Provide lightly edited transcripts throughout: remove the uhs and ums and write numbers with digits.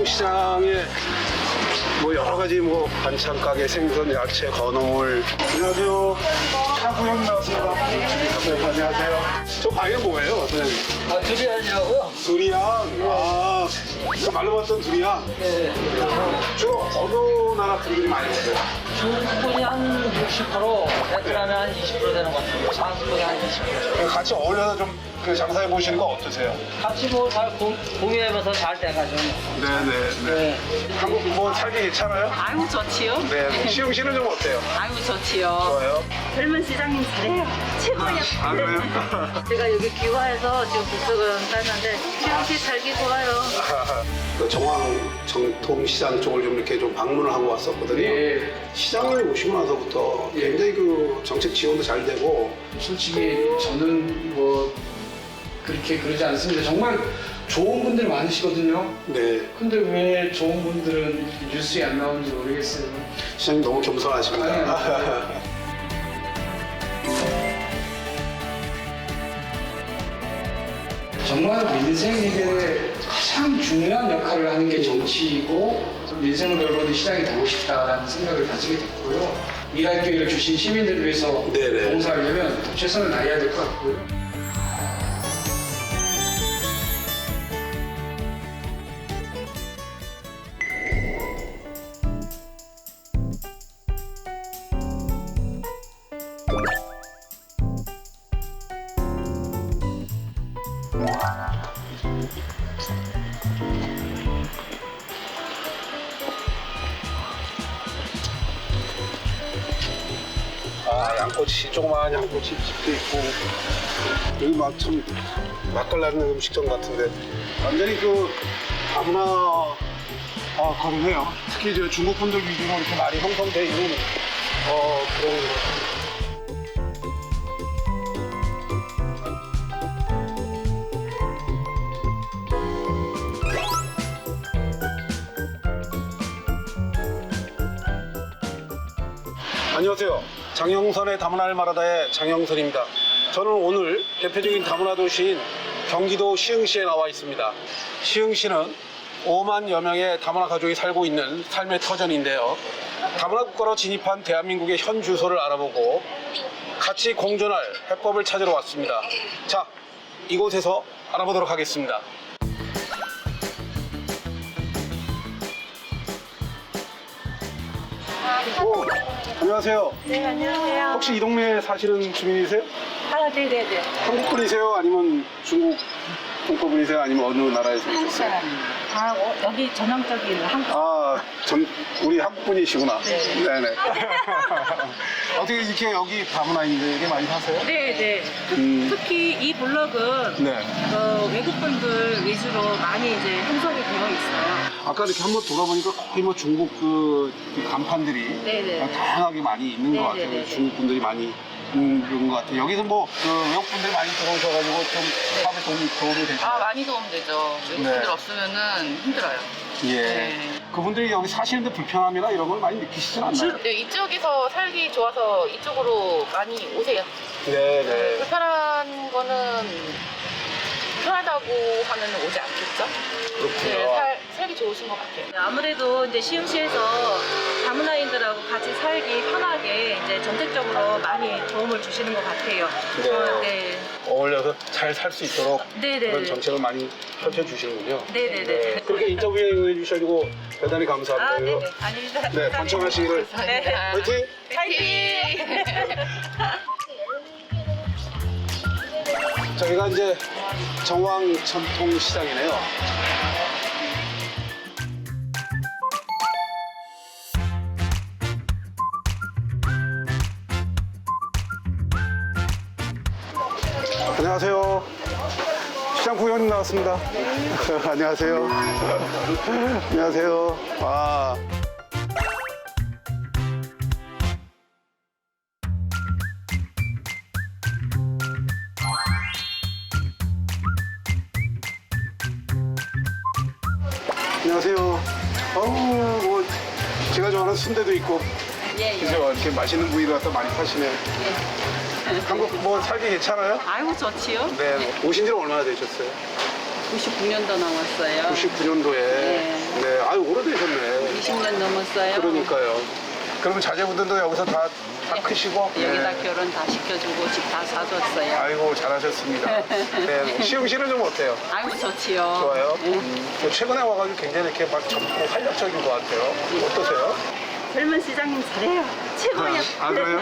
전통시장에 뭐 여러 가지 뭐 반찬 가게, 생선, 야채, 건어물. 안녕하세요. 차구형 나왔습니다. 네, 안녕하세요. 저 과일은 뭐예요, 선생님? 두리안이라고요? 두리안. 아, 그 말로 봤던 두리안. 네. 주로 어느 나라 분들이 많이 오세요? 중국분이 한 60%, 베트남이 한 20% 되는 것 같아요. 한국분이 한 20%. 같이 어울려서 좀 그 장사해 보시는 거 어떠세요? 같이 뭐 잘 공유하면서 잘 돼가지고. 네네. 한국 뭐 살기 괜찮아요? 아이고 좋지요. 네. 시흥 씨는 좀 어때요? 아이고 좋지요. 좋아요. 젊은 시장님 잘해요. 최고야. 아, 그래요? 제가 여기 귀화해서 지금 국수를 땄는데 시흥시 살기 좋아요. 그 정왕 전통시장 쪽을 좀 이렇게 좀 방문을 하고 왔었거든요. 예. 시장을 오시고 나서부터 굉장히 그 정책 지원도 잘 되고. 솔직히 저는 뭐 그렇게 그러지 않습니다. 정말 좋은 분들 많으시거든요. 네. 근데 왜 좋은 분들은 이렇게 뉴스에 안 나오는지 모르겠어요. 시장님 너무 겸손하십니다. 정말 민생 해결에 가장 중요한 역할을 하는 게 정치이고 민생을 돌보는 시장이 되고 싶다라는 생각을 가지게 됐고요. 일할 기회를 주신 시민들을 위해서 네네. 봉사하려면 최선을 다해야 될 것 같고요. 아, 양꼬치, 조그마한 양꼬치 집도 있고. 여기 막 참 맛깔나는 음식점 같은데. 완전히 그 다문화 거리네요. 특히 저 중국 분들 위주로 이렇게 많이 형성되어 있는 그런 거. 안녕하세요. 장영선의 다문화를 말하다의 장영선입니다. 저는 오늘 대표적인 다문화 도시인 경기도 시흥시에 나와 있습니다. 시흥시는 5만여 명의 다문화 가족이 살고 있는 삶의 터전인데요. 다문화 국가로 진입한 대한민국의 현 주소를 알아보고 같이 공존할 해법을 찾으러 왔습니다. 자, 이곳에서 알아보도록 하겠습니다. 오, 안녕하세요. 네 안녕하세요. 혹시 이 동네에 사시는 주민이세요? 아 네네네. 한국 분이세요? 아니면 중국 동포분이세요? 아니면 어느 나라에서 한국 오셨어요? 사람. 아 여기 전형적인 한국. 아, 우리 한국 분이시구나. 네. 네네. 어떻게 이렇게 여기 다문화인데 이게 많이 사세요? 네네. 특히 이 블럭은 네. 외국분들 위주로 많이 이제 형성이 되어 있어요. 아까 이렇게 한번 돌아보니까 거의 뭐 중국 그 간판들이 네네. 다양하게 많이 있는 것 같아요. 네네네. 중국 분들이 많이 그런 것 같아요. 여기서 뭐 외국 분들이 많이 들어오셔가지고 좀 사업에 도움이 되시나요? 아 많이 도움되죠. 외국분들 네. 없으면은 힘들어요. 예. 네. 그분들이 여기 사시는데 불편함이나 이런 걸 많이 느끼시진 않나요? 네, 이쪽에서 살기 좋아서 이쪽으로 많이 오세요. 네네. 불편한 거는 편하다고 하면 오지 않겠죠? 그렇군요. 네, 살기 좋으신 것 같아요. 아무래도 이제 시흥시에서 다문화인들하고 같이 살기 편하게 이제 정책적으로 많이 도움을 주시는 것 같아요. 네. 어울려서 잘 살 수 있도록 네네. 그런 정책을 많이 펼쳐주시는군요. 네네네. 네. 그렇게 인터뷰에 응해주셔서 대단히 아, 감사합니다. 네네. 아닙니다. 네, 번창하시기를. 네. 화이팅! 파이팅! 저희가 이제 정왕 전통시장이네요. 안녕하세요. 시장 구경님 나왔습니다. 안녕하세요. 안녕하세요. 와. 안녕하세요. 뭐 제가 좋아하는 순대도 있고. 예, 예. 그죠? 이렇게 맛있는 부위를 갖다 많이 파시네요. 한국 뭐 살기 괜찮아요? 아이고 좋지요. 네. 오신 지는 얼마나 되셨어요? 99년도 나왔어요. 99년도에. 네. 아유, 오래되셨네. 20년 넘었어요. 그러니까요. 그러면 자제분들도 여기서 다 크시고? 여기다 네. 결혼 다 시켜주고 집 다 사줬어요. 아이고, 잘하셨습니다. 네. 시흥시는 좀 어때요? 아이고 좋지요. 좋아요? 네. 최근에 와가지고 굉장히 이렇게 막 젊고 활력적인 것 같아요. 어떠세요? 젊은 시장님 잘해요. 최고예요. 아, 그래요?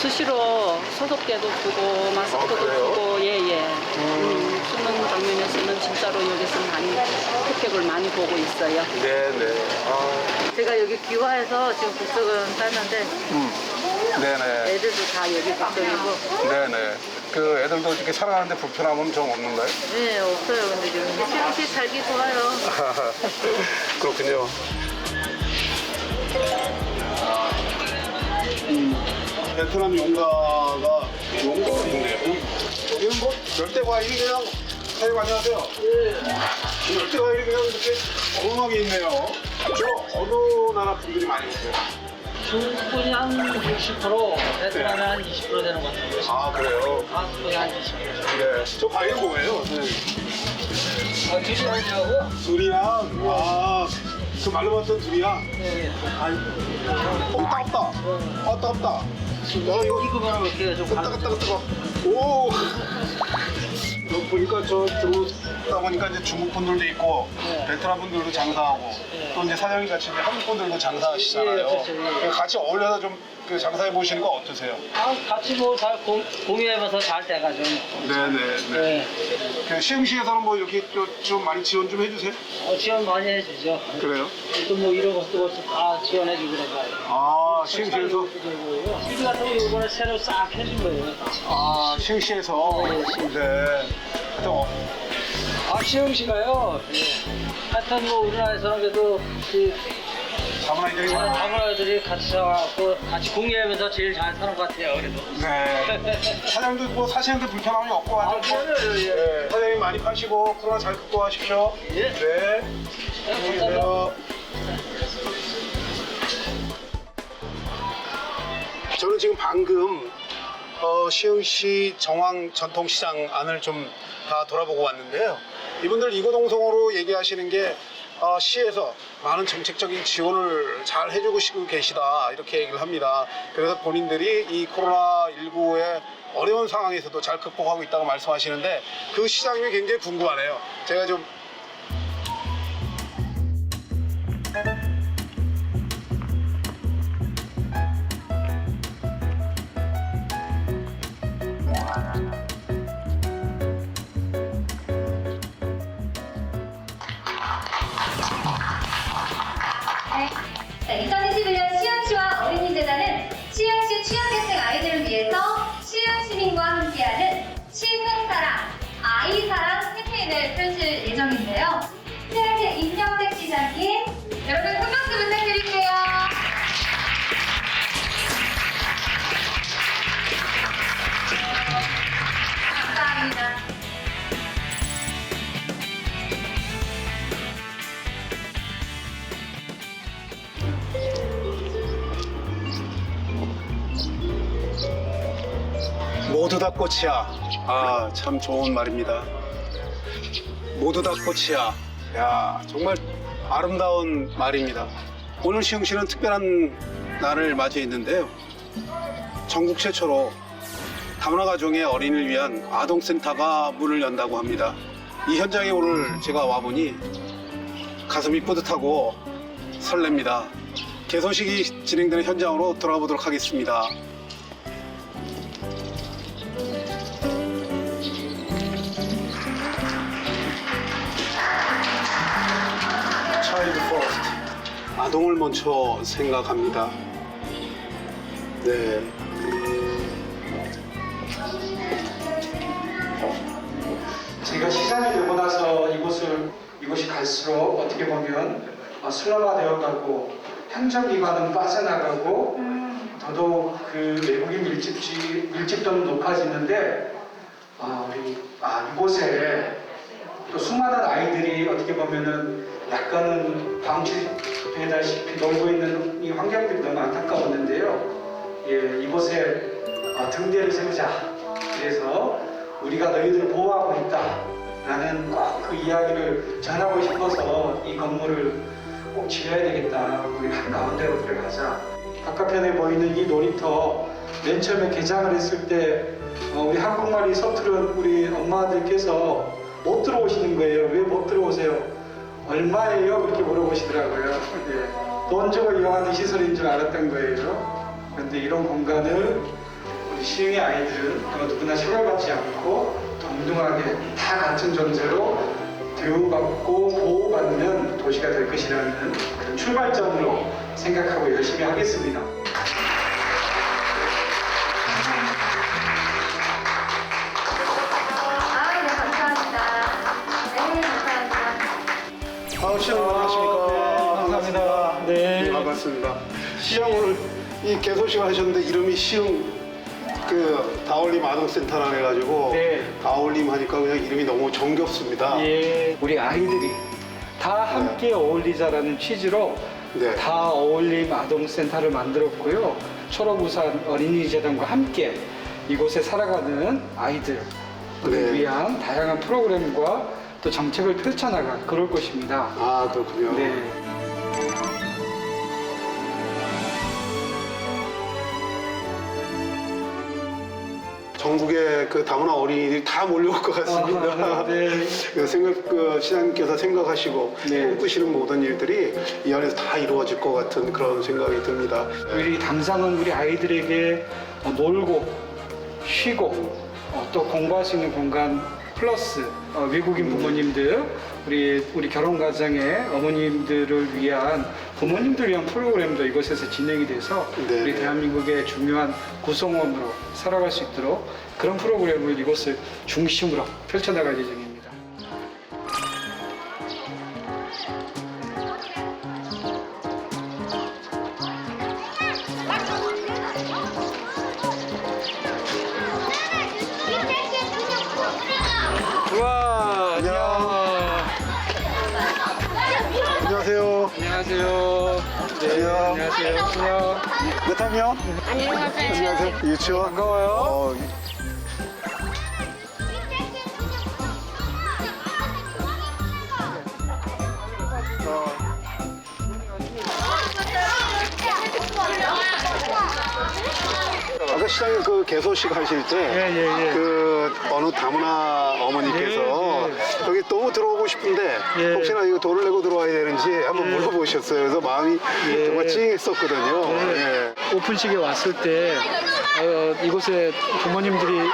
수시로 소독제도 주고 마스크도 그래요? 주고 예예. 수능 장면에서는 진짜로 여기서 많이 혜택을 많이 보고 있어요. 네네. 아, 제가 여기 귀화해서 지금 국적은 땄는데 네네. 애들도 다 여기 국적이고. 네네. 그 애들도 이렇게 살아가는데 불편함은 좀 없는가요? 네, 없어요. 근데 지금 시흥시 살기 좋아요. 그렇군요. 베트남 용가가 있네요. 여기는 뭐 열대 과일이 그냥 사장님 안녕하세요. 열대 과일이 그냥 이렇게 어마어마하게 있네요. 저 어느 나라 분들이 많이 오세요? 중국분이 한 60%, 베트남이 한 20% 되는 것 같아요. 아 그래요? 한국분이 한 20%. 네. 저 과일은 뭐예요? 두리안이라고? 두리안. 아, 그 말로 봤던 두리안. 네. 따갑다. 아 따갑다. 이거 이거만 어떻게 좀 따갑다. 오. 여기 보니까 저 들어오다 보니까 이제 중국 분들도 있고 베트남 분들도 장사하고 또 이제 사장님 같이 이제 한국 분들도 장사하시잖아요. 예, 그렇죠, 예. 같이 어울려서 좀 그 장사해 보시는 거 어떠세요? 아, 같이 뭐 잘 공유해봐서 잘 돼가지고. 네네. 네. 그 시흥시에서는 뭐 이렇게 좀 많이 지원 좀 해주세요. 지원 많이 해주죠. 그래요? 또 뭐 이런 것도 다 지원해주고 그래요. 아 시흥시에서 TV 같은 거 이번에 새로 싹 해준 거예요. 아 시흥시에서 네. 또 시흥시가요. 하여튼 뭐 우리나라에서는 그래도 그 다문화인들이 다문화들이 같이 살아갖고 같이 공유하면서 제일 잘 사는 것 같아요. 그래도. 네. 사장님도 뭐 사시는데 불편함이 없고 아주 뭐, 네. 사장님 많이 파시고 코로나 잘 극복하십시오. 예. 네. 안녕히 계세요. 저는 지금 방금 시흥시 정왕 전통시장 안을 좀 다 돌아보고 왔는데요. 이분들 이고동성으로 얘기하시는 게 시에서 많은 정책적인 지원을 잘 해주고 계시다 이렇게 얘기를 합니다. 그래서 본인들이 이 코로나19의 어려운 상황에서도 잘 극복하고 있다고 말씀하시는데 그 시장이 굉장히 궁금하네요. 제가 좀 네, 2021년 시흥시와 어린이재단은 시흥시 취약계층 아이들을 위해서 시흥시민과 함께하는 시흥사랑, 아이사랑 캠페인을 펼칠 예정인데요. 시흥시 임명택 시장님, 여러분 큰 박수 부탁드릴게요. 감사합니다. 모두 다 꽃이야. 아, 참 좋은 말입니다. 모두 다 꽃이야. 야, 정말 아름다운 말입니다. 오늘 시흥시는 특별한 날을 맞이했는데요. 전국 최초로 다문화 가정의 어린이를 위한 아동센터가 문을 연다고 합니다. 이 현장에 오늘 제가 와보니 가슴이 뿌듯하고 설렙니다. 개소식이 진행되는 현장으로 들어가 보도록 하겠습니다. 차일드 퍼스트, 아동을 먼저 생각합니다. 네. 제가 시장이 되고 나서 이곳이 갈수록 어떻게 보면 슬럼화 되어가고 행정기관은 빠져나가고 더더욱 그 외국인 밀집도는 높아지는데 이곳에 또 수많은 아이들이 어떻게 보면은 약간은 방치되다시피 놀고 있는 이 환경들이 너무 안타까웠는데요. 예, 이곳에 등대를 세우자. 그래서 우리가 너희들을 보호하고 있다. 나는 꼭 그 이야기를 전하고 싶어서 이 건물을 꼭 지어야 되겠다. 우리 한가운데로 들어가자. 바깥편에 보이는 이 놀이터 맨 처음에 개장을 했을 때 우리 한국말이 서투른 우리 엄마들께서 못 들어오시는 거예요. 왜 못 들어오세요? 얼마예요? 그렇게 물어보시더라고요. 네. 돈 주고 이용하는 시설인 줄 알았던 거예요. 그런데 이런 공간을 우리 시흥의 아이들은 누구나 차별받지 않고 동등하게 다 같은 존재로 대우받고 보호받는 도시가 될 것이라는 그런 출발점으로 생각하고 열심히 하겠습니다. 네, 감사합니다. 네, 감사합니다. 시장 안녕하십니까? 감사합니다. 네. 반갑습니다. 시장 오늘 이 개소식을 하셨는데 이름이 시흥 다울림 아동센터라 해가지고 네. 다울림 하니까 그냥 이름이 너무 정겹습니다. 예, 우리 아이들이 다 함께 어울리자라는 취지로 네. 다 어울림 아동센터를 만들었고요. 초록우산 어린이재단과 함께 이곳에 살아가는 아이들을 네. 위한 다양한 프로그램과 또 정책을 펼쳐나갈 그럴 것입니다. 아, 그렇군요. 네. 전국의 그 다문화 어린이들이 다 몰려올 것 같습니다. 네. 시장님께서 생각하시고 네. 꿈꾸시는 모든 일들이 이 안에서 다 이루어질 것 같은 그런 생각이 듭니다. 우리 당상은 우리 아이들에게 놀고 쉬고 또 공부할 수 있는 공간 플러스 외국인 부모님들 우리 결혼 가정의 어머님들을 위한 부모님들 위한 프로그램도 이곳에서 진행이 돼서 네. 우리 대한민국의 중요한 구성원으로 살아갈 수 있도록 그런 프로그램을 이곳을 중심으로 펼쳐나갈 예정입니다. 우와, 안녕하세요. 안녕하세요. 네, 안녕하세요. 안녕. 몇 학년? 안녕하세요. 유치원. 반가워요. 아까 시장님 그 개소식 하실 때 예. 그 어느 다문화 어머니께서 예. 여기 너무 들어오고 싶은데 예. 혹시나 이거 돈을 내고 들어와야 되는지 한번 물어보셨어요. 그래서 마음이 예. 정말 찡했었거든요. 예. 오픈식에 왔을 때 이곳에 부모님들이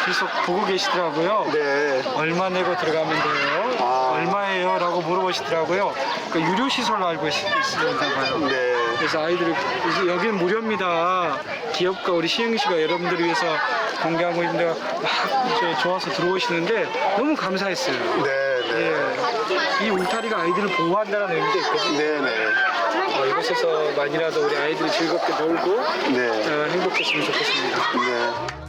계속 보고 계시더라고요. 네. 얼마 내고 들어가면 돼요? 아. 얼마예요? 라고 물어보시더라고요. 그 유료 시설로 알고 있었나 봐요. 네. 그래서 아이들이 여기는 무료입니다. 기업과 우리 시흥시가 여러분들을 위해서 공개하고 있는데 막 이제 좋아서 들어오시는데 너무 감사했어요. 네. 예. 이 울타리가 아이들을 보호한다는 의미도 있거든요. 네네. 이곳에서 만이라도 우리 아이들이 즐겁게 놀고 네. 행복했으면 좋겠습니다. 네.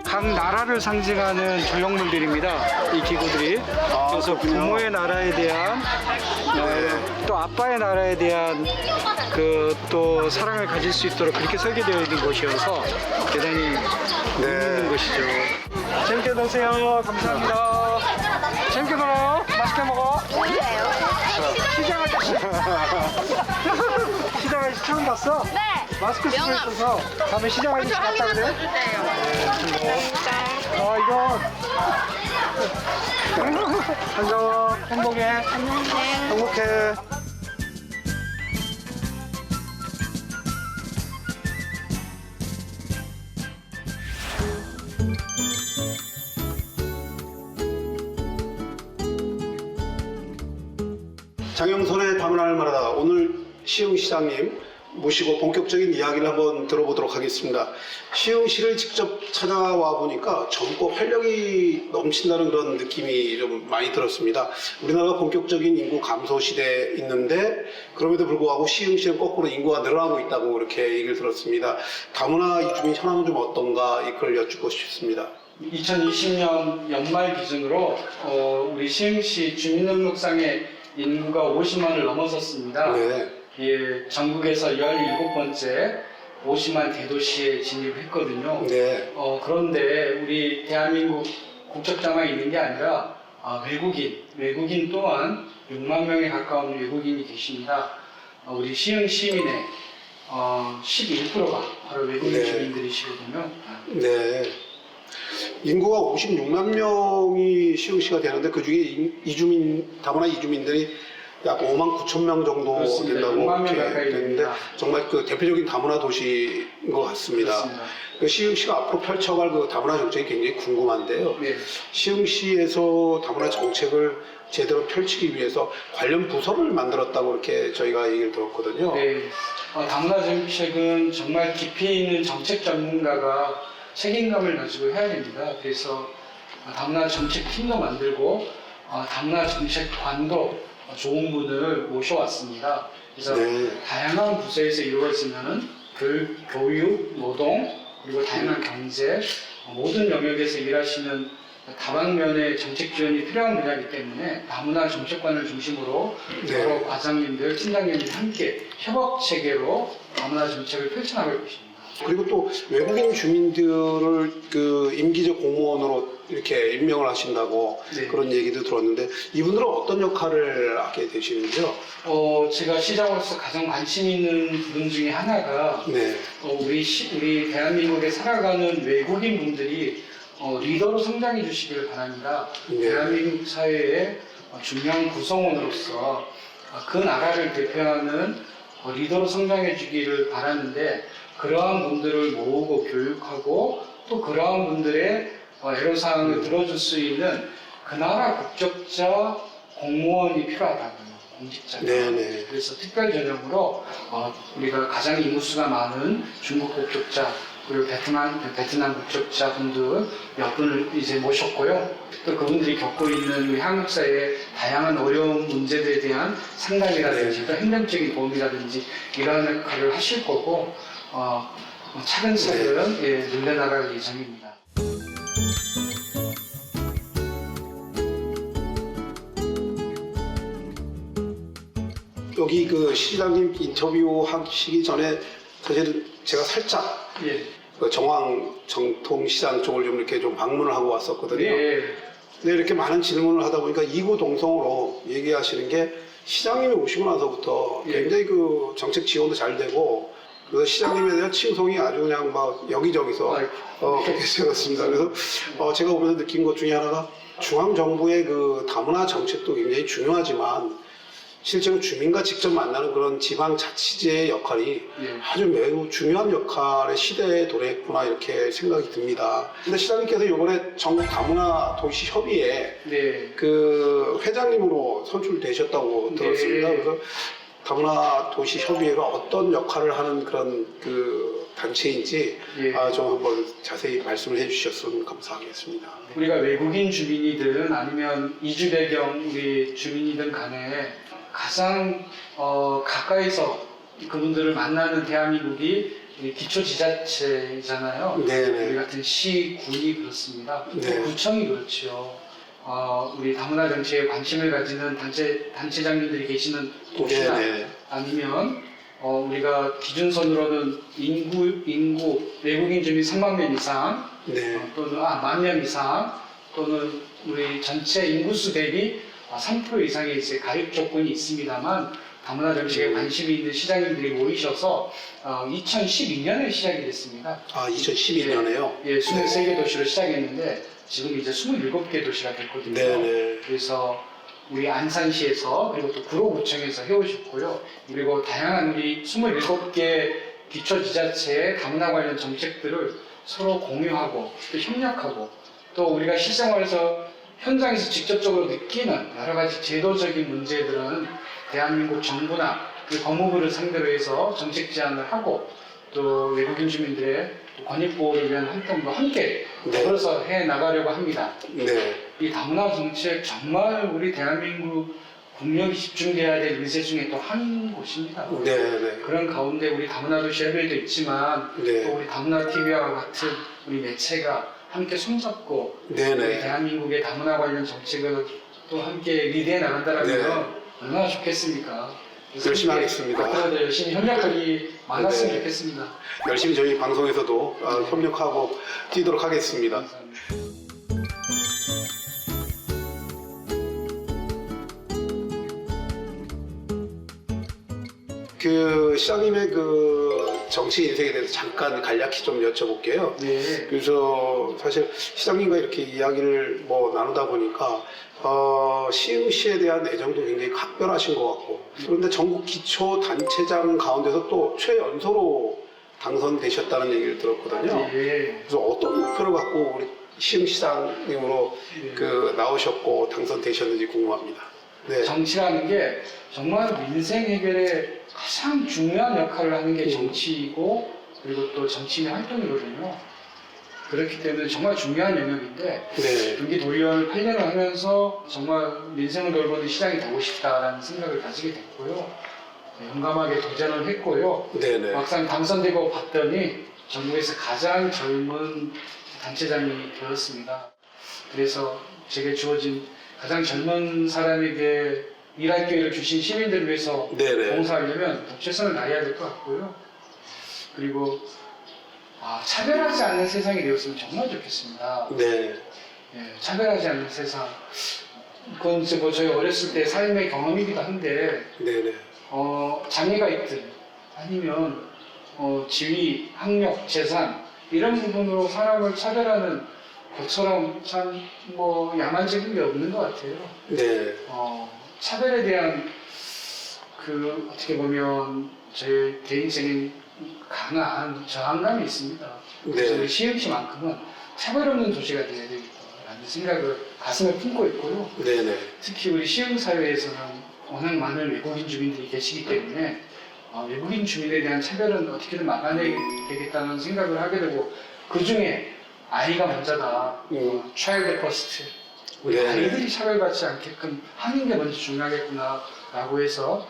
각 나라를 상징하는 조형물들입니다. 이 기구들이. 그래서 그렇군요. 부모의 나라에 대한 또 아빠의 나라에 대한 그 또 사랑을 가질 수 있도록 그렇게 설계되어 있는 곳이어서 대단히 재밌는 곳이죠. 재밌게 노세요. 감사합니다. 재밌게 놀아요. 맛있게 먹어. 시장 아저씨. 시장 아저씨 처음 봤어? 네. 마스크 쓰고 있어서 다음에 시장 아저씨 갔다 그래? 이거 반가워. 행복해. 행복해. 장영선의 다문화를 말하다 오늘 시흥시장님 모시고 본격적인 이야기를 한번 들어보도록 하겠습니다. 시흥시를 직접 찾아와 보니까 젊고 활력이 넘친다는 그런 느낌이 좀 많이 들었습니다. 우리나라가 본격적인 인구 감소 시대에 있는데 그럼에도 불구하고 시흥시는 거꾸로 인구가 늘어나고 있다고 이렇게 얘기를 들었습니다. 다문화 이주민 현황은 좀 어떤가 이걸 여쭙고 싶습니다. 2020년 연말 기준으로 우리 시흥시 주민등록상의 인구가 50만을 넘어섰습니다. 네. 예, 전국에서 17번째 50만 대도시에 진입했거든요. 네. 그런데 우리 대한민국 국적자만 있는 게 아니라 외국인 또한 6만 명에 가까운 외국인이 계십니다. 우리 시흥 시민의 11%가 바로 외국인 네. 주민들이시거든요. 네. 인구가 56만 명이 시흥시가 되는데 그 중에 다문화 이주민들이 약 5만 9천 명 정도 그렇습니다. 된다고 6만 명 이렇게 가까이 되는데 됩니다. 정말 그 대표적인 다문화 도시인 것 같습니다. 그렇습니다. 그 시흥시가 앞으로 펼쳐갈 그 다문화 정책이 굉장히 궁금한데요. 네. 시흥시에서 다문화 정책을 제대로 펼치기 위해서 관련 부서를 만들었다고 이렇게 저희가 얘기를 들었거든요. 네. 다문화 정책은 정말 깊이 있는 정책 전문가가 책임감을 가지고 해야 됩니다. 그래서 다문화 정책팀도 만들고 다문화 정책관도 좋은 분을 모셔왔습니다. 그래서 네. 다양한 부서에서 이루어지는 교육, 노동, 그리고 다양한 경제, 모든 영역에서 일하시는 다방면의 정책 지원이 필요한 분야이기 때문에 다문화 정책관을 중심으로 네. 여러 과장님들, 팀장님들이 함께 협업 체계로 다문화 정책을 펼쳐나갈 것입니다. 그리고 또 외국인 주민들을 그 임기적 공무원으로 이렇게 임명을 하신다고 네. 그런 얘기도 들었는데 이분들은 어떤 역할을 하게 되시는지요? 제가 시장으로서 가장 관심 있는 부분 중에 하나가 네. 우리 대한민국에 살아가는 외국인 분들이 리더로 성장해 주시기를 바랍니다. 네. 대한민국 사회의 중요한 구성원으로서 그 나라를 대표하는 리더로 성장해 주기를 바라는데 그러한 분들을 모으고 교육하고 또 그러한 분들의 애로사항을 들어줄 수 있는 그 나라 국적자 공무원이 필요하다고요. 공직자가. 네네. 그래서 특별 전형으로 우리가 가장 인구수가 많은 중국 국적자 그리고 베트남 국적자 분들 몇 분을 이제 모셨고요. 또 그분들이 겪고 있는 우리 한국 사회의 다양한 어려운 문제들에 대한 상담이라든지 또 행정적인 도움이라든지 이러한 역할을 하실 거고 차근차근 늘려나갈 예정입니다. 여기 그 시장님 인터뷰 하시기 전에 사실은 제가 살짝 예. 그 정황 정통시장 쪽을 좀 이렇게 좀 방문을 하고 왔었거든요. 예. 근데 이렇게 많은 질문을 하다 보니까 이구동성으로 얘기하시는 게 시장님이 오시고 나서부터 예. 굉장히 그 정책 지원도 잘 되고 그래서 시장님에 대한 칭송이 아주 그냥 막 여기저기서 그렇게 되었습니다. 그래서 제가 오면서 느낀 것 중에 하나가 중앙정부의 그 다문화 정책도 굉장히 중요하지만 실제로 주민과 직접 만나는 그런 지방자치제의 역할이 예. 아주 매우 중요한 역할의 시대에 도래했구나 이렇게 생각이 듭니다. 근데 시장님께서 이번에 전국 다문화 도시 협의회 네. 그 회장님으로 선출되셨다고 들었습니다. 네. 그래서 다문화 도시 협의회가 어떤 역할을 하는 그런 그 단체인지 예. 좀 한번 자세히 말씀을 해주셨으면 감사하겠습니다. 우리가 외국인 주민이든 아니면 이주 배경 우리 주민이든 간에 가장 가까이서 그분들을 만나는 대한민국이 기초지자체잖아요. 네네. 우리 같은 시, 군이 그렇습니다. 네. 또 구청이 그렇죠. 우리 다문화 정치에 관심을 가지는 단체장님들이 계시는 도시나 네네. 아니면 우리가 기준선으로는 인구 외국인 주민 3만 명 이상 네. 또는 10,000명 이상 또는 우리 전체 인구수 대비 3% 이상의 이제 가입 조건이 있습니다만 다문화 정책에 관심이 있는 시장님들이 모이셔서 2012년에 시작이 됐습니다. 2012년에요? 예, 23개 도시로 시작했는데 지금 이제 27개 도시가 됐거든요. 네네. 그래서 우리 안산시에서 그리고 또 구로구청에서 해오셨고요. 그리고 다양한 우리 27개 기초지자체의 다문화 관련 정책들을 서로 공유하고 또 협력하고 또 우리가 실생활에서 현장에서 직접적으로 느끼는 여러 가지 제도적인 문제들은 대한민국 정부나 그 법무부를 상대로 해서 정책 제안을 하고 또 외국인 주민들의 권익보호를 위한 활동도 함께 더불어서 해 나가려고 합니다. 네. 이 다문화 정책 정말 우리 대한민국 국력이 집중돼야 될 의제 중에 또 한 곳입니다. 네네. 그런 가운데 우리 다문화 도시 협의회도 있지만 네. 또 우리 다문화 TV와 같은 우리 매체가 함께 손잡고 네네. 우리 대한민국의 다문화 관련 정책을 또 함께 리드해 나간다면 네. 얼마나 좋겠습니까? 그래서 열심히 함께 하겠습니다. 앞으로도 열심히 협력하기 많았으면 네. 좋겠습니다. 열심히 저희 방송에서도 협력하고 뛰도록 하겠습니다. 감사합니다. 그 시장님의 그 정치 인생에 대해서 잠깐 간략히 좀 여쭤볼게요. 네. 그래서 사실 시장님과 이렇게 이야기를 뭐 나누다 보니까 시흥시에 대한 애정도 굉장히 각별하신 것 같고, 그런데 전국 기초 단체장 가운데서 또 최연소로 당선되셨다는 얘기를 들었거든요. 네. 그래서 어떤 목표를 갖고 우리 시흥시장님으로 그 나오셨고 당선되셨는지 궁금합니다. 네. 정치라는 게 정말 민생 해결에 가장 중요한 역할을 하는 게 정치이고 그리고 또 정치인의 활동이거든요. 그렇기 때문에 정말 중요한 영역인데 네. 경기도의원을 8년을 하면서 정말 민생을 돌보는 시장이 되고 싶다라는 생각을 가지게 됐고요. 용감하게 도전을 했고요. 네네. 막상 당선되고 봤더니 전국에서 가장 젊은 단체장이 되었습니다. 그래서 제게 주어진 가장 젊은 사람에게 일할 기회를 주신 시민들을 위해서 네네. 봉사하려면 더 최선을 다해야 될 것 같고요. 그리고 차별하지 않는 세상이 되었으면 정말 좋겠습니다. 네. 예, 차별하지 않는 세상. 그건 이제 뭐 저희 어렸을 때 삶의 경험이기도 한데 네네. 장애가 있든 아니면 지위, 학력, 재산 이런 부분으로 사람을 차별하는 것처럼 참 뭐 야만적인 게 없는 것 같아요. 네. 차별에 대한 그 어떻게 보면 제 개인적인 강한 저항감이 있습니다. 그래서 네. 우리 시흥시만큼은 차별 없는 도시가 되어야 되겠다라는 생각을 가슴에 품고 있고요. 네네. 특히 우리 시흥 사회에서는 워낙 많은 외국인 주민들이 계시기 때문에 외국인 주민에 대한 차별은 어떻게든 막아내야 되겠다는 생각을 하게 되고 그 중에 아이가 먼저다. 차일드 퍼스트. 우리 네. 아이들이 차별받지 않게끔 하는 게 먼저 중요하겠구나라고 해서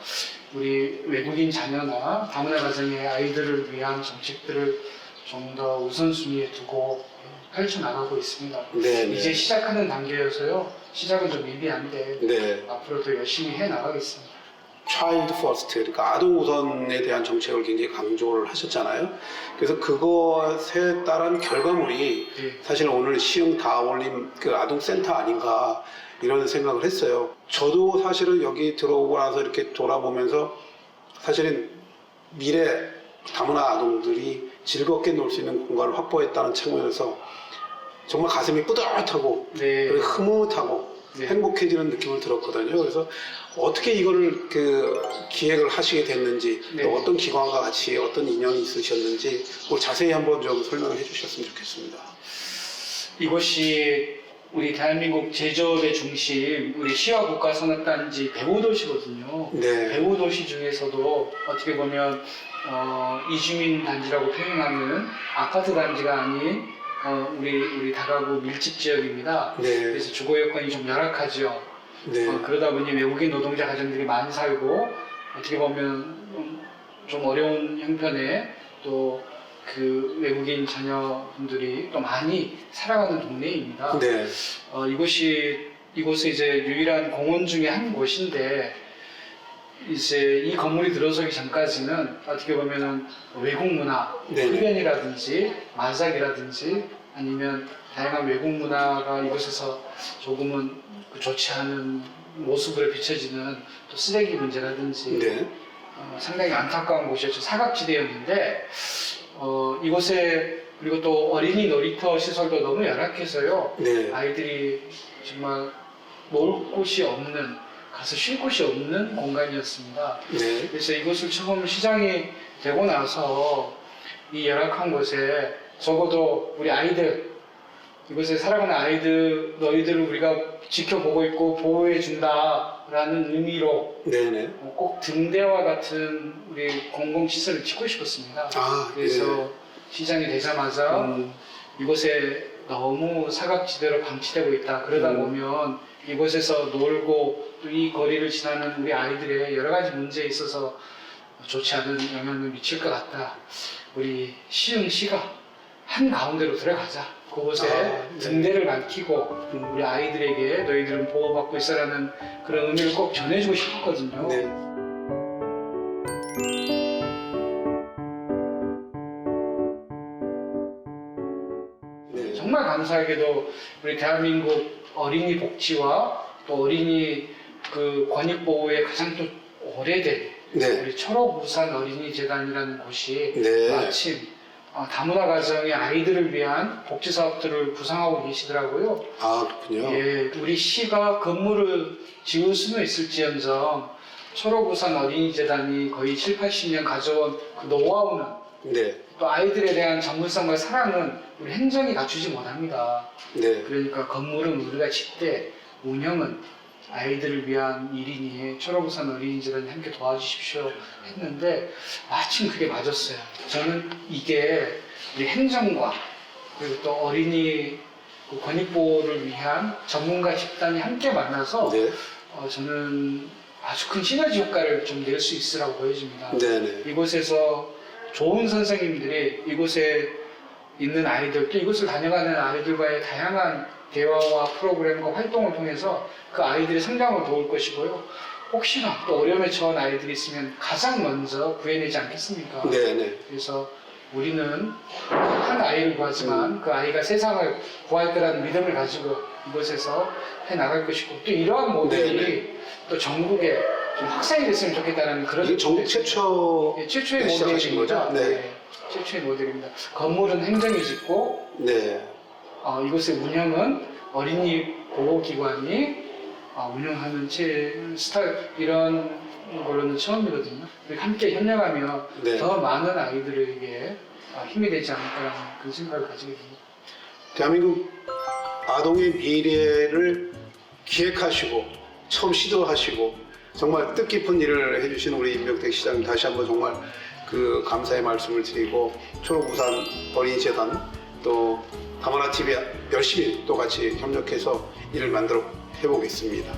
우리 외국인 자녀나 다문화 가정의 아이들을 위한 정책들을 좀 더 우선순위에 두고 펼쳐나가고 있습니다. 네. 이제 시작하는 단계여서요. 시작은 좀 미비한데 네. 앞으로도 열심히 해나가겠습니다. 차일드 퍼스트, 그러니까 아동 우선에 대한 정책을 굉장히 강조를 하셨잖아요. 그래서 그것에 따른 결과물이 네. 사실 오늘 시흥 다올림 그 아동센터 아닌가 이런 생각을 했어요. 저도 사실은 여기 들어오고 나서 이렇게 돌아보면서 사실은 미래 다문화 아동들이 즐겁게 놀 수 있는 공간을 확보했다는 측면에서 정말 가슴이 뿌듯하고 네. 그리고 흐뭇하고 네. 행복해지는 느낌을 들었거든요. 그래서 어떻게 이거를 그 기획을 하시게 됐는지, 네. 또 어떤 기관과 같이 어떤 인연이 있으셨는지 뭐 자세히 한번 좀 설명을 해주셨으면 좋겠습니다. 이곳이 우리 대한민국 제조업의 중심, 우리 시와 국가산업단지 배후도시거든요. 네. 배후도시 중에서도 어떻게 보면 이주민 단지라고 표현하는 아파트 단지가 아닌 우리 다가구 밀집 지역입니다. 네. 그래서 주거 여건이 좀 열악하죠. 네. 그러다 보니 외국인 노동자 가정들이 많이 살고 어떻게 보면 좀 어려운 형편에 또 그 외국인 자녀분들이 또 많이 살아가는 동네입니다. 네. 이곳은 이제 유일한 공원 중에 한 곳인데 이제 이 건물이 들어서기 전까지는 어떻게 보면은 외국 문화, 네. 흡연이라든지 마작이라든지 아니면 다양한 외국 문화가 이곳에서 조금은 좋지 않은 모습으로 비춰지는 또 쓰레기 문제라든지 네. 상당히 안타까운 곳이었죠. 사각지대였는데 이곳에 그리고 또 어린이 놀이터 시설도 너무 열악해서요. 네. 아이들이 정말 놀 곳이 없는, 가서 쉴 곳이 없는 공간이었습니다. 네. 그래서 이곳을 처음 시장이 되고 나서 이 열악한 곳에 적어도 우리 아이들, 이곳에 살아가는 아이들, 너희들을 우리가 지켜보고 있고 보호해 준다라는 의미로 네네. 꼭 등대와 같은 우리 공공시설을 짓고 싶었습니다. 그래서 시장이 되자마자 이곳에 너무 사각지대로 방치되고 있다. 그러다 보면 이곳에서 놀고 또 이 거리를 지나는 우리 아이들의 여러 가지 문제에 있어서 좋지 않은 영향을 미칠 것 같다. 우리 시흥시가 한 가운데로 들어가자. 그곳에 등대를 밝히고 우리 아이들에게 너희들은 보호받고 있어라는 그런 의미를 꼭 전해주고 싶었거든요. 네. 네. 정말 감사하게도 우리 대한민국 어린이 복지와 또 어린이 그 권익 보호에 가장 또 오래된 네. 우리 철옥우산 어린이재단이라는 곳이 네. 마침 다문화 가정의 아이들을 위한 복지 사업들을 구상하고 계시더라고요. 아, 그렇군요. 예, 우리 시가 건물을 지을 수는 있을지언정 철옥우산 어린이재단이 거의 7, 80년 가져온 그 노하우는 네. 또 아이들에 대한 전문성과 사랑은 우리 행정이 갖추지 못합니다. 네. 그러니까 건물은 우리가 짓되 운영은 아이들을 위한 일이니 철옥우산 어린이재단이 함께 도와주십시오 했는데 마침 그게 맞았어요. 저는 이게 우리 행정과 그리고 또 어린이 권익보호를 위한 전문가 집단이 함께 만나서 네. 저는 아주 큰 시너지 효과를 좀 낼 수 있으라고 보여집니다. 네네. 이곳에서 좋은 선생님들이 이곳에 있는 아이들 또 이곳을 다녀가는 아이들과의 다양한 대화와 프로그램과 활동을 통해서 그 아이들의 성장을 도울 것이고요. 혹시나 또 어려움에 처한 아이들이 있으면 가장 먼저 구해내지 않겠습니까? 네네. 그래서 우리는 한 아이를 구하지만 그 아이가 세상을 구할 거라는 믿음을 가지고 이곳에서 해나갈 것이고 또 이러한 모델이 네네. 또 전국에 좀 확산이 됐으면 좋겠다는 그런 이게 전국 최초 예, 최초의 시작하신 모델입니다. 거죠? 네. 네, 최초의 모델입니다. 건물은 행정이 짓고 네. 이곳의 운영은 어린이 보호기관이 운영하는 스타일 이런 걸로는 처음이거든요. 함께 협력하며 네. 더 많은 아이들에게 힘이 되지 않을까라는 그런 생각을 가지게 됩니다. 대한민국 아동의 미래를 기획하시고 처음 시도하시고 정말 뜻깊은 일을 해주신 우리 임명택 시장님 다시 한번 정말 그 감사의 말씀을 드리고 철옥우산 어린이재단 또 다문화 TV 열심히 또 같이 협력해서 일을 만들어 해보겠습니다.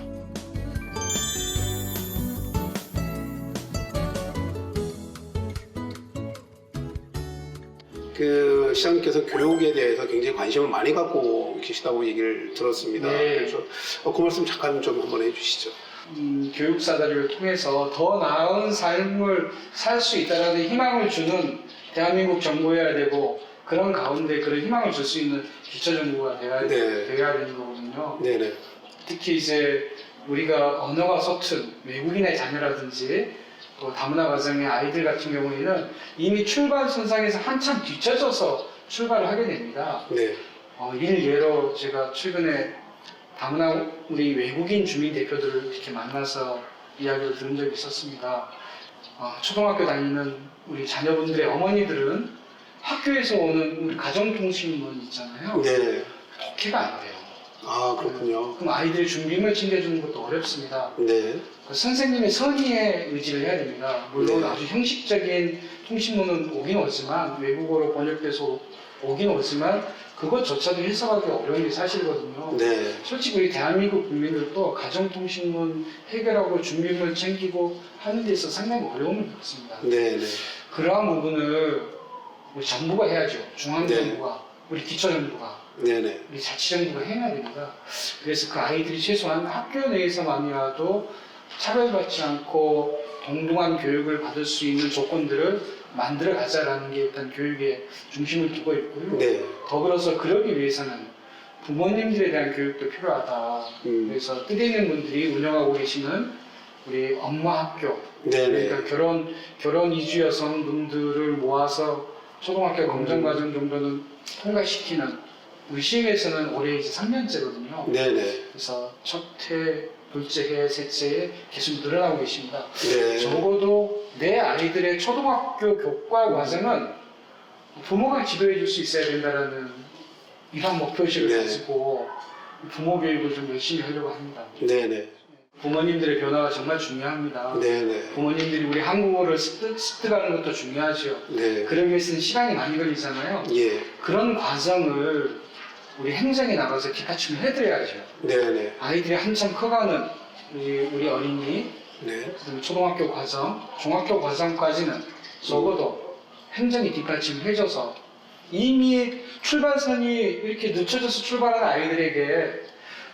그 시장님께서 교육에 대해서 굉장히 관심을 많이 갖고 계시다고 얘기를 들었습니다. 네. 그래서 그 말씀 잠깐 좀 한번 해주시죠. 교육사다리를 통해서 더 나은 삶을 살 수 있다는 희망을 주는 대한민국 정부여야 되고 그런 가운데 그런 희망을 줄 수 있는 기초정부가 되어야 되는 거거든요. 네네. 특히 이제 우리가 언어가 서툰 외국인의 자녀라든지 또 다문화 가정의 아이들 같은 경우에는 이미 출발선상에서 한참 뒤쳐져서 출발을 하게 됩니다. 네. 일례로 제가 최근에 다문화 우리 외국인 주민 대표들을 이렇게 만나서 이야기를 들은 적이 있었습니다. 초등학교 다니는 우리 자녀분들의 어머니들은 학교에서 오는 우리 가정통신문 있잖아요. 네. 독해가 안 돼요. 아, 그렇군요. 그럼 아이들 준비물 챙겨주는 것도 어렵습니다. 네. 선생님의 선의에 의지를 해야 됩니다. 물론 네. 아주 형식적인 통신문은 오긴 오지만 외국어로 번역돼서 오긴 오지만 그것조차도 해석하기 어려운 게 사실이거든요. 네. 솔직히 우리 대한민국 국민들도 가정통신문 해결하고 준비물 챙기고 하는 데 있어서 상당히 어려움을 겪습니다. 네. 네. 그러한 부분을 우리 정부가 해야죠. 중앙정부가, 우리 기초정부가, 네네. 우리 자치정부가 해야 됩니다. 그래서 그 아이들이 최소한 학교 내에서만이라도 차별받지 않고 동등한 교육을 받을 수 있는 조건들을 만들어 가자라는 게 일단 교육에 중심을 두고 있고요. 네. 더불어서 그러기 위해서는 부모님들에 대한 교육도 필요하다. 그래서 뜻 있는 분들이 운영하고 계시는 우리 엄마 학교, 네네. 그러니까 결혼 이주 여성분들을 모아서 초등학교 검정과정 정도는 통과시키는 우리 시에서는 올해 이제 3년째거든요. 네네. 그래서 첫 해, 둘째 해, 셋째 해 계속 늘어나고 계십니다. 네. 적어도 내 아이들의 초등학교 교과 과정은 부모가 지도해 줄 수 있어야 된다는 이런 목표의식을 네. 가지고 부모 교육을 좀 열심히 하려고 합니다. 네네. 부모님들의 변화가 정말 중요합니다. 네네. 부모님들이 우리 한국어를 습득하는 것도 중요하죠. 네. 그러기 위해서는 시간이 많이 걸리잖아요. 예. 그런 과정을 우리 행정에 나가서 뒷받침을 해드려야죠. 네네. 아이들이 한참 커가는 우리 어린이, 네. 초등학교 과정, 중학교 과정까지는 적어도 행정이 뒷받침을 해줘서 이미 출발선이 이렇게 늦춰져서 출발한 아이들에게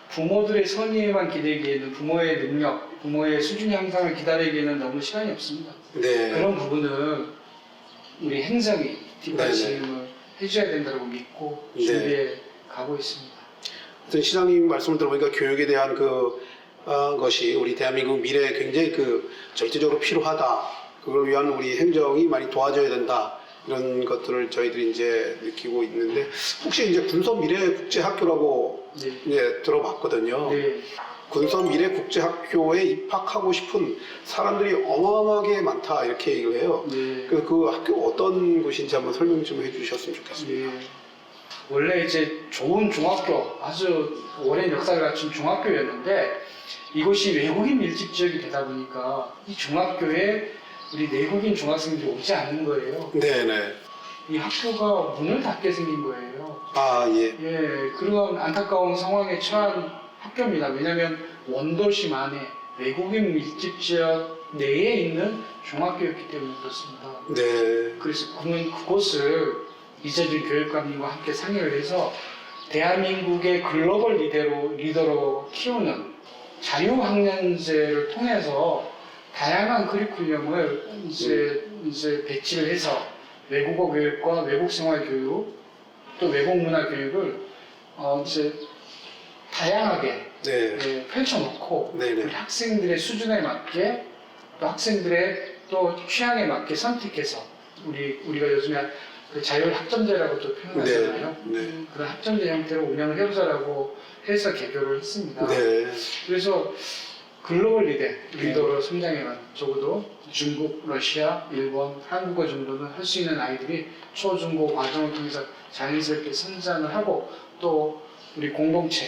부모들의 선의에만 기대기에는 부모의 능력, 부모의 수준 향상을 기다리기에는 너무 시간이 없습니다. 네. 그런 부분은 우리 행정이 뒷받침을 해줘야 된다고 믿고 준비해 가고 있습니다. 하여튼 시장님 말씀을 들어보니까 교육에 대한 것이 우리 대한민국 미래에 굉장히 절대적으로 필요하다. 그걸 위한 우리 행정이 많이 도와줘야 된다. 이런 것들을 저희들이 이제 느끼고 있는데 혹시 이제 군서미래국제학교라고 네. 들어봤거든요. 네. 군서미래국제학교에 입학하고 싶은 사람들이 어마어마하게 많다 이렇게 얘기를 해요. 네. 그래서 그 학교가 어떤 곳인지 한번 설명 좀 해주셨으면 좋겠습니다. 예. 원래 이제 좋은 중학교, 아주 오랜 역사를 갖춘 중학교였는데 이곳이 외국인 밀집 지역이 되다 보니까 이 중학교에 우리 내국인 중학생들이 오지 않는 거예요. 네네. 이 학교가 문을 닫게 생긴 거예요. 아 예. 예, 그런 안타까운 상황에 처한 학교입니다. 왜냐하면 원도심 안에 외국인 밀집 지역 내에 있는 중학교였기 때문에 그렇습니다. 네. 그래서 그곳을 이재준 교육감님과 함께 상의를 해서 대한민국의 글로벌 리더로 키우는 자유학년제를 통해서 다양한 커리큘럼을 이제 배치를 해서 외국어 교육과 외국 생활 교육 또 외국 문화 교육을 이제 다양하게 네. 펼쳐놓고 네네. 우리 학생들의 수준에 맞게 또 학생들의 또 취향에 맞게 선택해서 우리가 요즘에 그 자율학점제라고 또 표현하잖아요. 네. 그런 학점제 형태로 운영을 해보자라고 해서 개교를 했습니다. 네. 그래서 글로벌 리더로 성장해간 적어도 중국, 러시아, 일본, 한국어 정도는 할 수 있는 아이들이 초중고 과정을 통해서 자연스럽게 성장을 하고 또 우리 공동체,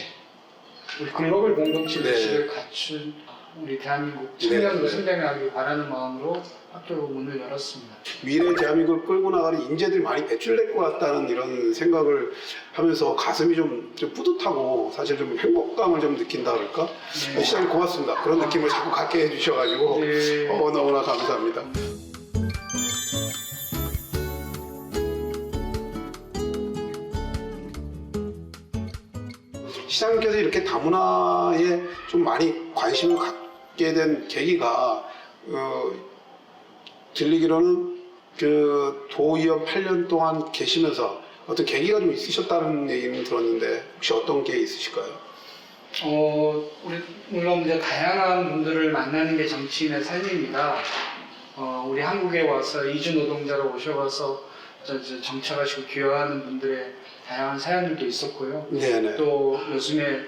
우리 글로벌 공동체 네. 의식을 갖춘 우리 대한민국 청년으로 네. 성장하길 바라는 마음으로 학교 문을 열었습니다. 미래 대한민국을 끌고 나가는 인재들이 많이 배출될 것 같다는 이런 생각을 하면서 가슴이 좀 뿌듯하고 사실 좀 행복감을 좀 느낀다 그럴까? 네. 시장님 고맙습니다. 그런 느낌을 자꾸 갖게 해주셔가지고 네. 너무나 감사합니다. 시장님께서 이렇게 다문화에 좀 많이 관심을 갖게 된 계기가 들리기로는 그 도의원 8년 동안 계시면서 어떤 계기가 좀 있으셨다는 얘기는 들었는데 혹시 어떤 게 있으실까요? 물론 이제 다양한 분들을 만나는 게 정치인의 삶입니다. 우리 한국에 와서 이주 노동자로 오셔서 정착하시고 귀화하는 분들의 다양한 사연들도 있었고요. 네네. 또 요즘에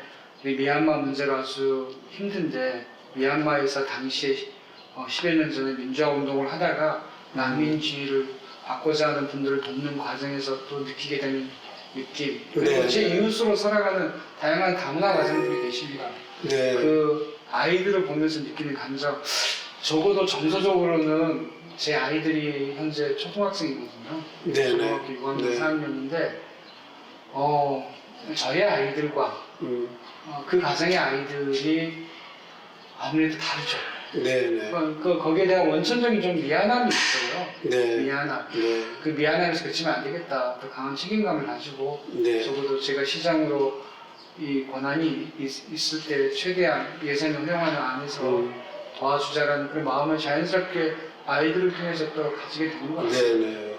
우리 미얀마 문제가 아주 힘든데 미얀마에서 당시에 10여 년 전에 민주화 운동을 하다가 난민주의를 받고자 하는 분들을 돕는 과정에서 또 느끼게 되는 느낌. 그리고 네. 제 이웃으로 살아가는 다양한 다문화 가정들이 계십니다. 네. 그 아이들을 보면서 느끼는 감정, 적어도 정서적으로는 제 아이들이 현재 초등학생이거든요. 네네. 초등학교 6학년, 네. 4학년인데 저희 아이들과 그 가정의 아이들이 아무래도 다르죠. 네네. 거기에 대한 원천적인 좀 미안함이 있어요. 네. 미안함. 네. 그 미안함에서 그치면 안 되겠다. 더 강한 책임감을 가지고 네. 적어도 제가 시장으로 이 권한이 있을 때 최대한 예산을 허용하는 안에서 도와주자라는 그런 마음을 자연스럽게 아이들을 통해서 또 가지게 되는 것 같습니다. 네네.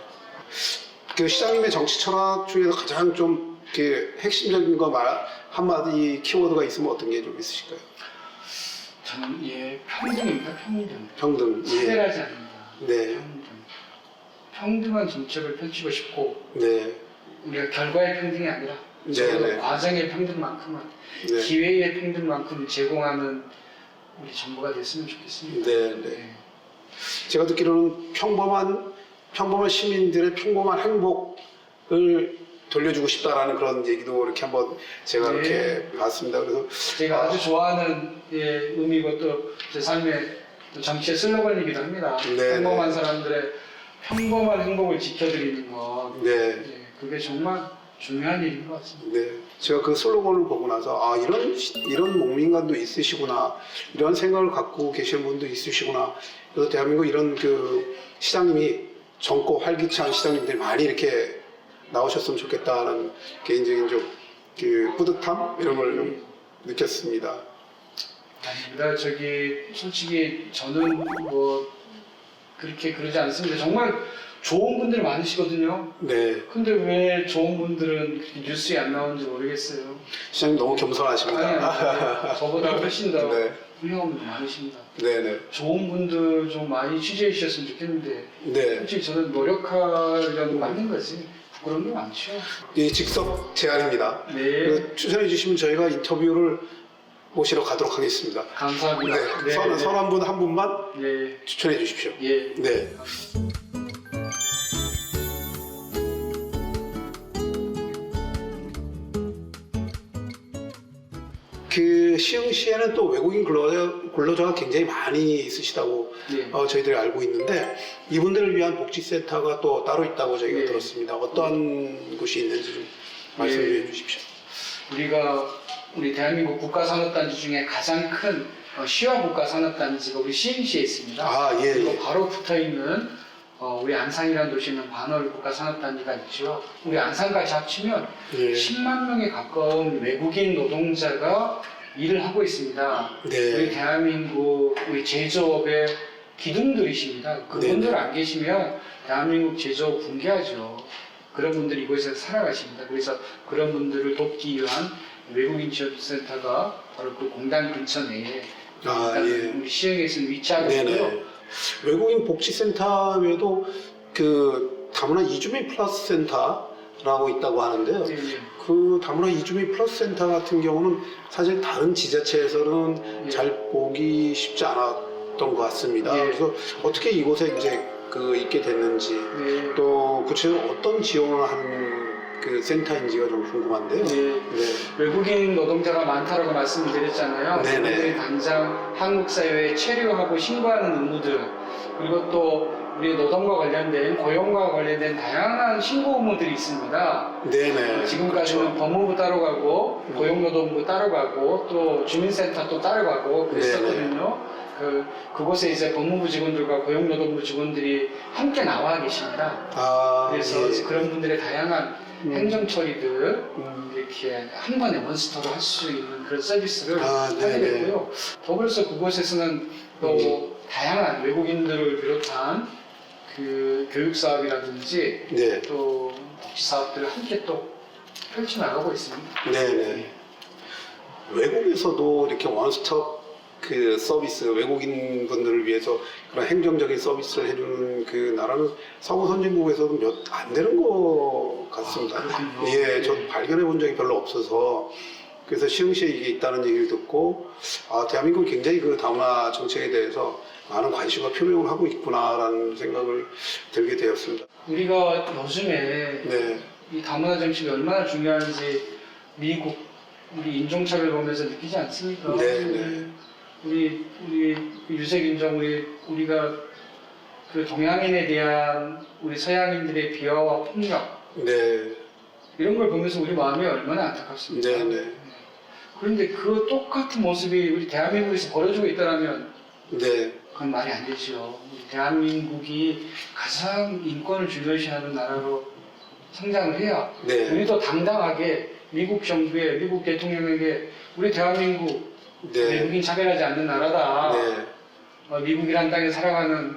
그 시장님의 정치 철학 중에서 가장 좀 핵심적인 거 한마디 키워드가 있으면 어떤 게 좀 있으실까요? 저는 평등입니다. 평등. 예. 차별하지 않는다. 네. 평등한 정책을 펼치고 싶고 네. 우리가 결과의 평등이 아니라 네, 적어도 네. 과정의 평등만큼은 네. 기회의 평등만큼 제공하는 우리 정부가 됐으면 좋겠습니다. 네. 네. 제가 듣기로는 평범한 시민들의 평범한 행복을 돌려주고 싶다라는 그런 얘기도 이렇게 한번 제가 네. 이렇게 봤습니다. 그래서 제가 아주 좋아하는 의미고 또 제 삶의 또 정치의 슬로건이기도 합니다. 네, 평범한 사람들의 평범한 행복을 지켜드리는 것. 네. 그게 정말 중요한 일인 것 같습니다. 네, 제가 그 슬로건을 보고 나서 이런 목민관도 있으시구나, 이런 생각을 갖고 계시는 분도 있으시구나. 그래서 대한민국 이런 그 시장님이 젊고 활기찬 시장님들이 많이 이렇게 나오셨으면 좋겠다는 개인적인 좀 그 뿌듯함 이런 걸 좀 느꼈습니다. 아닙니다. 솔직히 저는 뭐 그렇게 그러지 않습니다. 정말 좋은 분들 많으시거든요. 네, 근데 왜 좋은 분들은 그렇게 뉴스에 안 나오는지 모르겠어요. 시장님 너무 겸손하십니다. 아니, 저보다 훨씬 더 네. 훌륭한 분들 많으십니다. 네네. 좋은 분들 좀 많이 취재해 주셨으면 좋겠는데 네. 솔직히 저는 노력하려고 하는 거지 부끄러운 게 많죠. 이 즉석 제안입니다. 네, 그래서 추천해 주시면 저희가 인터뷰를 모시러 가도록 하겠습니다. 감사합니다. 네. 선한 분 한 분만 네, 추천해 주십시오. 예. 네. 그 시흥시에는 또 외국인 근로자가 굉장히 많이 있으시다고 네. 저희들이 알고 있는데 이분들을 위한 복지센터가 또 따로 있다고 저희가 네. 들었습니다. 어떤 곳이 있는지 좀 말씀해 네. 주십시오. 우리 대한민국 국가산업단지 중에 가장 큰 시와 국가산업단지가 우리 시흥시에 있습니다. 아, 예, 그리고 예. 바로 붙어 있는 우리 안산이라는 도시는 반월 국가산업단지가 있죠. 우리 안산까지 합치면 예. 10만 명에 가까운 외국인 노동자가 일을 하고 있습니다. 네. 우리 대한민국 우리 제조업의 기둥들이십니다. 그분들 네. 안 계시면 대한민국 제조업 붕괴하죠. 그런 분들이 이곳에서 살아가십니다. 그래서 그런 분들을 돕기 위한 외국인 지원센터가 바로 그 공단 근처 내에 아, 예. 우리 시흥에서는 위치하고 네네. 있고요. 외국인 복지센터 외에도 그 다문화 이주민 플러스 센터라고 있다고 하는데요. 네, 네. 그 다문화 이주민 플러스 센터 같은 경우는 사실 다른 지자체에서는 예. 잘 보기 쉽지 않았던 것 같습니다. 예. 그래서 어떻게 이곳에 이제 그 있게 됐는지 네. 또 구체적으로 어떤 지원을 하는 그 센터인지가 좀 궁금한데요. 네. 네. 외국인 노동자가 많다라고 말씀을 드렸잖아요. 네네. 그들이 당장 한국 사회에 체류하고 신고하는 의무들, 그리고 또 우리 노동과 관련된 고용과 관련된 다양한 신고 의무들이 있습니다. 네네. 지금까지는 그렇죠. 법무부 따로 가고 고용노동부 따로 가고 또 주민센터 또 따로 가고 그랬었거든요. 그곳에 이제 법무부 직원들과 고용노동부 직원들이 함께 나와 계십니다. 아, 그래서 예. 그런 분들의 다양한 행정 처리들 이렇게 한 번에 원스톱으로 할 수 있는 그런 서비스를 아, 하게 네네. 되고요. 더불어서 그곳에서는 또 다양한 외국인들을 비롯한 그 교육 사업이라든지 네. 또 복지 사업들을 함께 또 펼쳐 나가고 있습니다. 네네. 외국에서도 이렇게 원스톱 그 서비스, 외국인 분들을 위해서 그런 행정적인 서비스를 해주는 그 나라는 서구 선진국에서도 몇 안 되는 것 같습니다. 그렇군요. 예, 저도 발견해 본 적이 별로 없어서 그래서 시흥시에 이게 있다는 얘기를 듣고 대한민국이 굉장히 그 다문화 정책에 대해서 많은 관심과 표명을 하고 있구나라는 생각을 들게 되었습니다. 우리가 요즘에 네, 이 다문화 정책이 얼마나 중요한지 미국 우리 인종차별 보면서 느끼지 않습니까? 네, 네. 우리 유색인종 우리가 그 동양인에 대한 우리 서양인들의 비하와 폭력 네, 이런 걸 보면서 우리 마음이 얼마나 안타깝습니까? 네, 네, 그런데 그 똑같은 모습이 우리 대한민국에서 벌어지고 있다면 네, 그건 말이 안 되죠. 우리 대한민국이 가장 인권을 중요시하는 나라로 성장을 해야 네. 우리도 당당하게 미국 정부에 미국 대통령에게 우리 대한민국 네. 외국인 차별하지 않는 나라다. 네. 미국이란 땅에 살아가는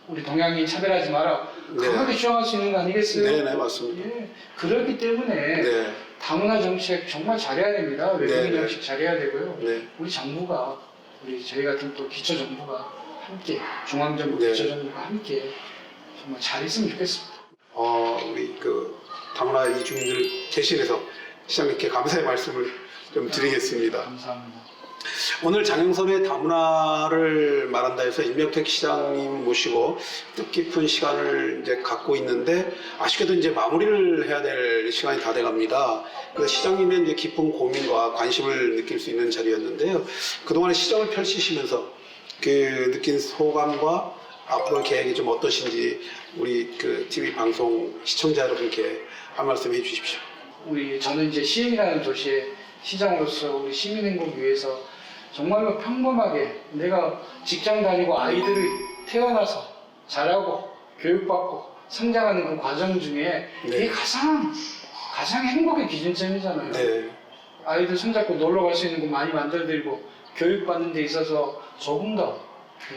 우리 동양인 차별하지 마라. 네. 강하게 주장할 수 있는 거 아니겠어요? 네, 네, 맞습니다. 예. 그렇기 때문에 네, 다문화 정책 정말 잘해야 됩니다. 외국인 네. 정책 잘해야 되고요. 네. 우리 정부가 저희 같은 또 기초 정부가 함께 중앙정부 네. 기초 정부가 함께 정말 잘했으면 좋겠습니다. 우리 그 다문화 이주민들 대신해서 시장님께 감사의 말씀을 좀 드리겠습니다. 감사합니다. 오늘 장영선의 다문화를 말한다 해서 임명택 시장님 모시고 뜻깊은 시간을 이제 갖고 있는데 아쉽게도 이제 마무리를 해야 될 시간이 다 돼갑니다. 그래서 시장님의 이제 깊은 고민과 관심을 느낄 수 있는 자리였는데요. 그동안에 시정을 펼치시면서 그 느낀 소감과 앞으로 계획이 좀 어떠신지 우리 그 TV 방송 시청자 여러분께 한 말씀 해주십시오. 저는 이제 시흥이라는 도시의 시장으로서 우리 시민행복 위해서 정말로 평범하게 내가 직장 다니고 아이들이 태어나서 자라고 교육받고 성장하는 그 과정 중에 이게 가장 행복의 기준점이잖아요. 네. 아이들 손잡고 놀러 갈 수 있는 곳 많이 만들어드리고 교육받는 데 있어서 조금 더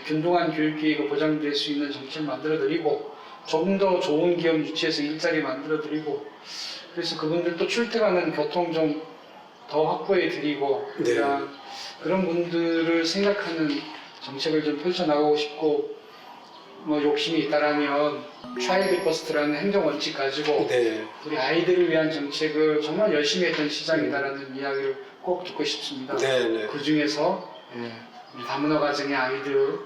균등한 교육기회가 보장될 수 있는 정책을 만들어드리고 조금 더 좋은 기업 유치해서 일자리 만들어드리고 그래서 그분들도 출퇴근하는 교통 좀 더 확보해드리고 네. 그런 분들을 생각하는 정책을 좀 펼쳐나가고 싶고 뭐 욕심이 있다라면 차일드 퍼스트라는 행정 원칙 가지고 네. 우리 아이들을 위한 정책을 정말 열심히 했던 시장이다라는 이야기를 꼭 듣고 싶습니다. 네. 그 중에서 우리 다문화 가정의 아이들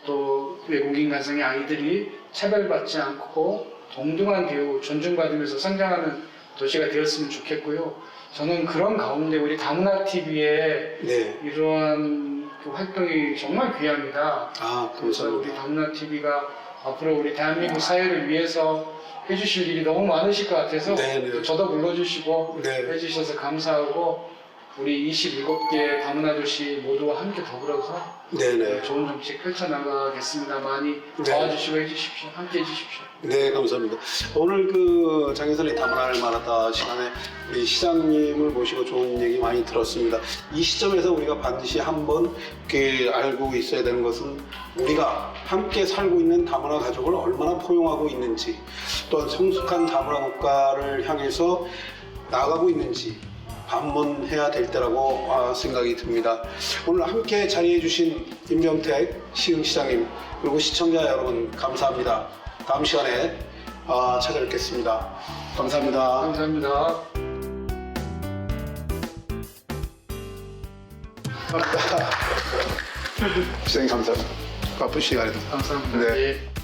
또 외국인 가정의 아이들이 차별받지 않고 동등한 대우, 존중받으면서 성장하는 도시가 되었으면 좋겠고요. 저는 그런 가운데 우리 다문화 TV의 네. 이러한 그 활동이 정말 귀합니다. 아, 그래서 우리 감사합니다. 다문화 TV가 앞으로 우리 대한민국 사회를 위해서 해주실 일이 너무 많으실 것 같아서 네네. 저도 불러주시고 네. 해주셔서 감사하고 우리 27개 다문화 도시 모두와 함께 더불어서 네네. 좋은 정책 펼쳐나가겠습니다. 많이 네. 도와주시고 해주십시오. 함께 해주십시오. 네, 감사합니다. 오늘 그 장영선의 다문화를 말하다 시간에 우리 시장님을 모시고 좋은 얘기 많이 들었습니다. 이 시점에서 우리가 반드시 한번 이렇게 알고 있어야 되는 것은 우리가 함께 살고 있는 다문화 가족을 얼마나 포용하고 있는지, 또한 성숙한 다문화 국가를 향해서 나아가고 있는지 반문해야 될 때라고 생각이 듭니다. 오늘 함께 자리해 주신 임병택 시흥시장님 그리고 시청자 여러분 감사합니다. 다음 시간에 찾아뵙겠습니다. 감사합니다. 감사합니다. 시장님 감사합니다. 바쁜 시간에도. 감사합니다. 네. 예.